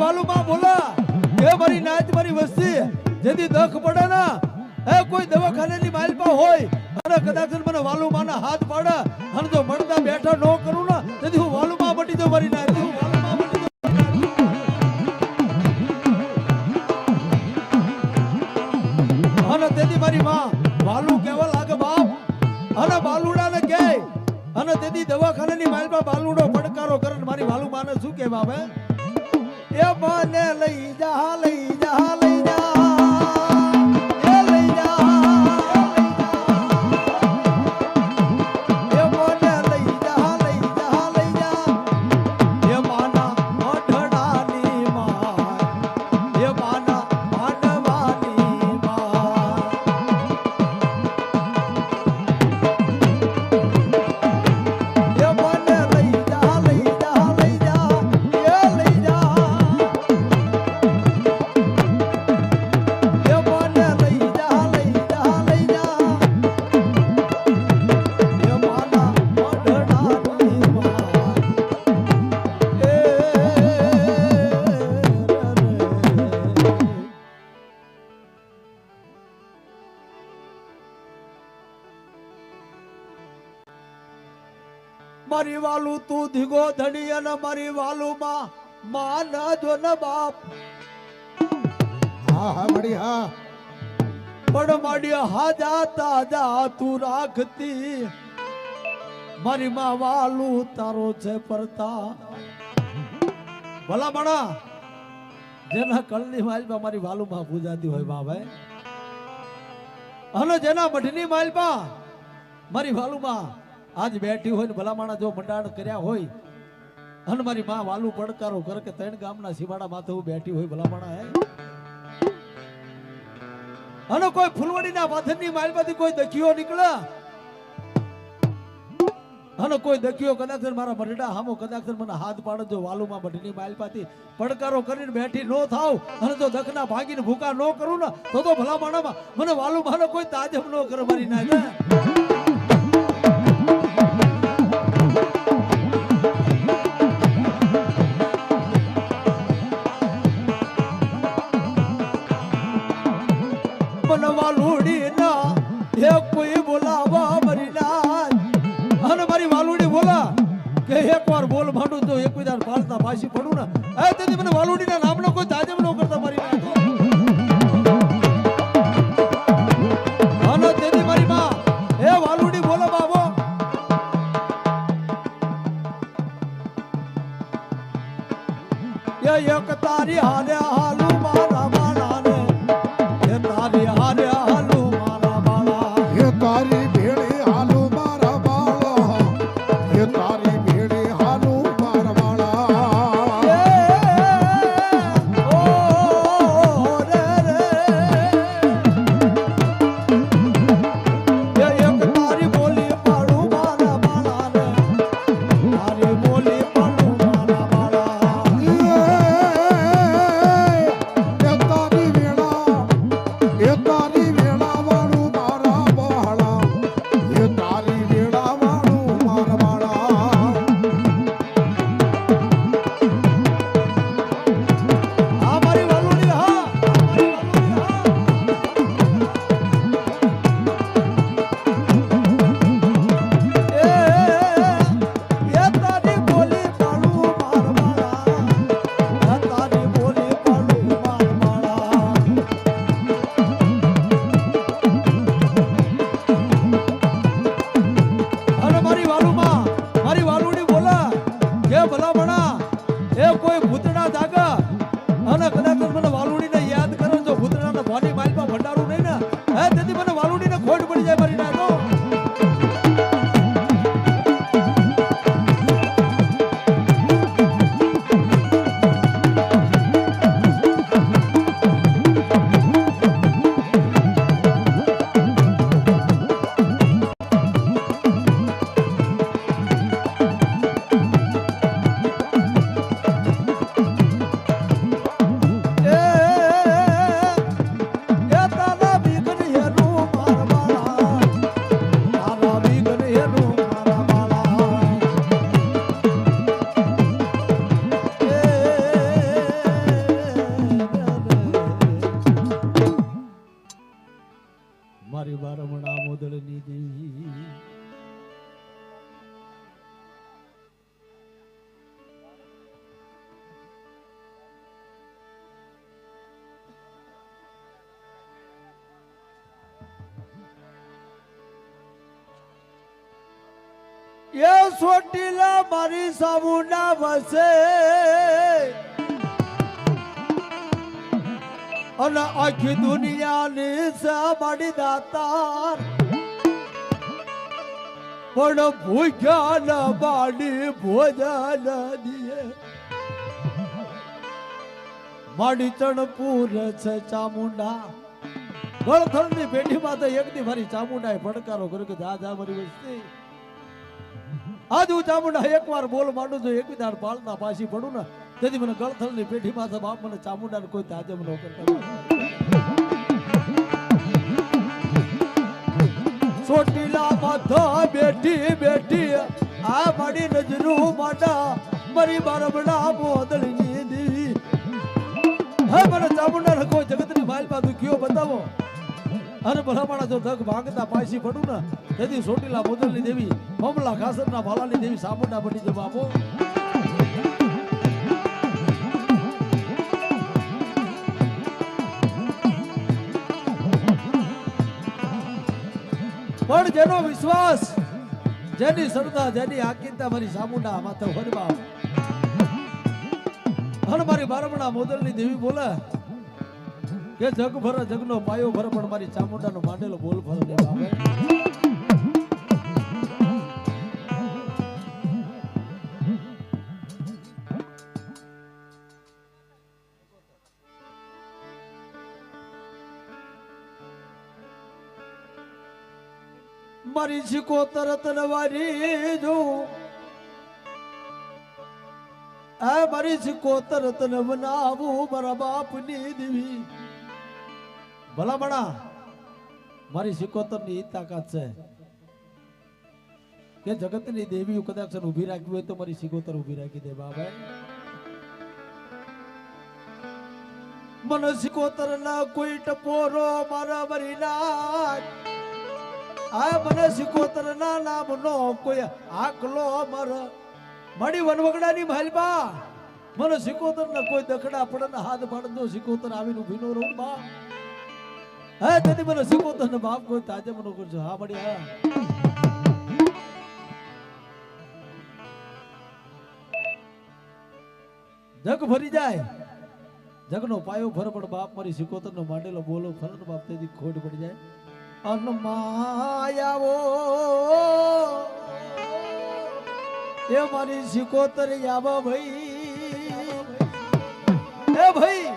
વાલું માં બોલા કે મારી નાચ મારી વસ્તી જેથી દખ પડે ને એ કોઈ દવાખાનાની માલપા હોય અને કદાચ મને વાલું માના હાથ પાડે અને જો મળતા બેઠા ન કરું ને તેથી હું વાલું માં બટી દઉં મારી નાચ હું વાલું માં બટી દઉં અને તેથી મારી માં વાલું કેવા લાગે બાપ અને બાલુડાને કહે અને તેથી દવાખાનાની માલપા બાલુડો પડકારો કરે મારી વાલું માને શું કે બાપ એ મને લઈ જા લઈ જા લઈ જા એ લઈ જા એ મને લઈ જા લઈ જા લઈ જા એ માના મઢડાની માં એ માના માંડવાની માં એ મને લઈ જા લઈ જા લઈ જા એ લઈ જા મારી વાલું તું ધીગો ધડી અને મારી વાલું માં ના જો ને બાપ હા હા મળી હા પણ માડી હાજા તાજા તું રાખતી મારી માં વાલું તારો છે પરતા ભલા મણા જેના કળની માલપા મારી વાલું માં પૂજાતી હોય બા ભાઈ અને જેના મઢની માલપા મારી વાલું માં આજ બેઠી હોય ને ભલામાણા જો મંડાણ કર્યા હોય અને મારી માં વાલું પડકારો કરે કે ત્રણ ગામના સીમાડા માથે હું બેઠી હોય ભલામાણા હે અને કોઈ ફૂલવડીના પાથરની માલમાંથી કોઈ દખિયો નીકળે અને કોઈ દખિયો કદાચ મારા મરડા હામો કદાચ મને હાથ પાડે જો વાલુમાં મઢની માલપાથી પડકારો કરીને બેઠી નો થાવ અને જો દખના ભાગીને ભૂકા નો કરું ને તો ભલામાણામાં મને વાલુમાં કોઈ તાજમ નો કરે મારી નાખે વાલુડી ના એ કોઈ બોલાવા મરી ના અને મારી વાલુડી બોલા કે એક વાર બોલ ભાડું તો એક વિધાન પાડતા પાછી પડું ને એ તેથી મને વાલુડી ના નામનો કોઈ તાજમ ન કરતા મારી ના અને તેથી મારી માં એ વાલુડી બોલા બાબો એ એક તારી હાલે હાલુ મારા મારા ને એ તારી હાલે હાલુ મારા બાળા એ તારી ભેળી હાલુ મારા બાળા એ તારી ભેળી હાલુ મારા બાળા ઓ રે રે એ એક તારી બોલી પાડું મારા બાળા ને તારી બોલી પાડું મારા બાળા એ સોટીલા મારી સામુના વસે અને આખી દુનિયાની સામાડી દાતાર પણ ભૂખ્યા ન બાડી ભોજન દિયે માડી ચણપુર છે ચામુંડા ગળથળની પેઢીમાં તો એક દી મારી ચામુંડાએ પડકારો કર્યો કે જા જા મારી વસ્તી આજ હું ચામુંડા એકવાર બોલ માંડું તો એક દાડ પાળના પાછી પડું ને તેથી મને ગળથળની પેઢીમાં તો બાપ મને ચામુંડાને કોઈ તાજમ ન કરતા ચોટીલા માથા બેઠી બેઠી આ મારી નજરું માટા મારી બારબડા મોદળની દેવી હે મને ચામુંડા કોઈ જગતની માલમાં દુખ્યો બતાવો અને ભલામણા જો ધગ ભાગતા પાછી પડું ને તેથી ચોટીલા મોદળની દેવી મમલા ખાસરના ભાલાની દેવી ચામુંડા બની જવા આપો પણ જેનો વિશ્વાસ જેની શ્રદ્ધા જેની આકીર્તા મારી ચામુંડા માથે વરવા અને મારી બારમણા મોદલની દેવી બોલે કે જગ ભર જગનો પાયો ભર પણ મારી ચામુંડાનો માંડેલો બોલ ભર દે બાબે મારી શિકોતર તલવારી જો આ મારી શિકોતર તન બનાવું મારા બાપની દેવી ભલામણા મારી શિકોતરની ઈ તાકાત છે કે જગતની દેવી કદાચ ઊભી રાખવી હોય તો મારી શિકોતર ઊભી રાખી દે બાબા મને શિકોતર ના કોઈ ટપોરો મારા મરી નાખ આ મને શિકોતર ના નામ નો કોઈ આકલો મર મળી વનવગડાની મહેલબા મને શિકોતર ના કોઈ દખડા પડે હાથ પાડતો શિકોતર આવીને ઊભી નો રહું બા હે તેથી મને શિકોતર ને બાપ કોઈ તાજમ નો કરજો હા મળી હા જગ ભરી જાય જગનો પાયો ભર પણ બાપ મારી શિકોતર નો માંડેલો બોલો ફરત બાપ તેથી ખોટ પડી જાય અનમાયાવો એ મારી શિકોતર આવા ભાઈ એ ભાઈ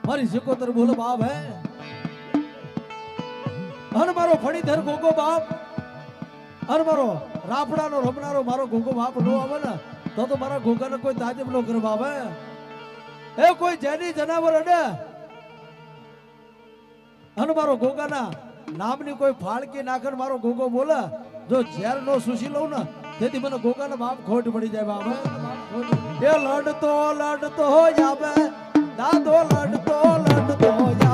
મારી શિકોતર બોલો બાપ હે અન મારો ફણીધર ગોગો બાપ અન મારો રાફડાનો રમનારો મારો ગોગો બાપ નો આવે ને તો મારા ગોગાને કોઈ તાજબ નો કરે બાપ હે એ કોઈ જેની જનાવર અડે અને મારો ગોગાના નામની કોઈ ફાળકી નાખર મારો ગોગો બોલે જો ઝેર નો સુસી લઉં ને તેથી મને ગોગાના બાપ ખોટ પડી જાય બાપ એ લડતો લડતો આવે દાદો લડતો લડતો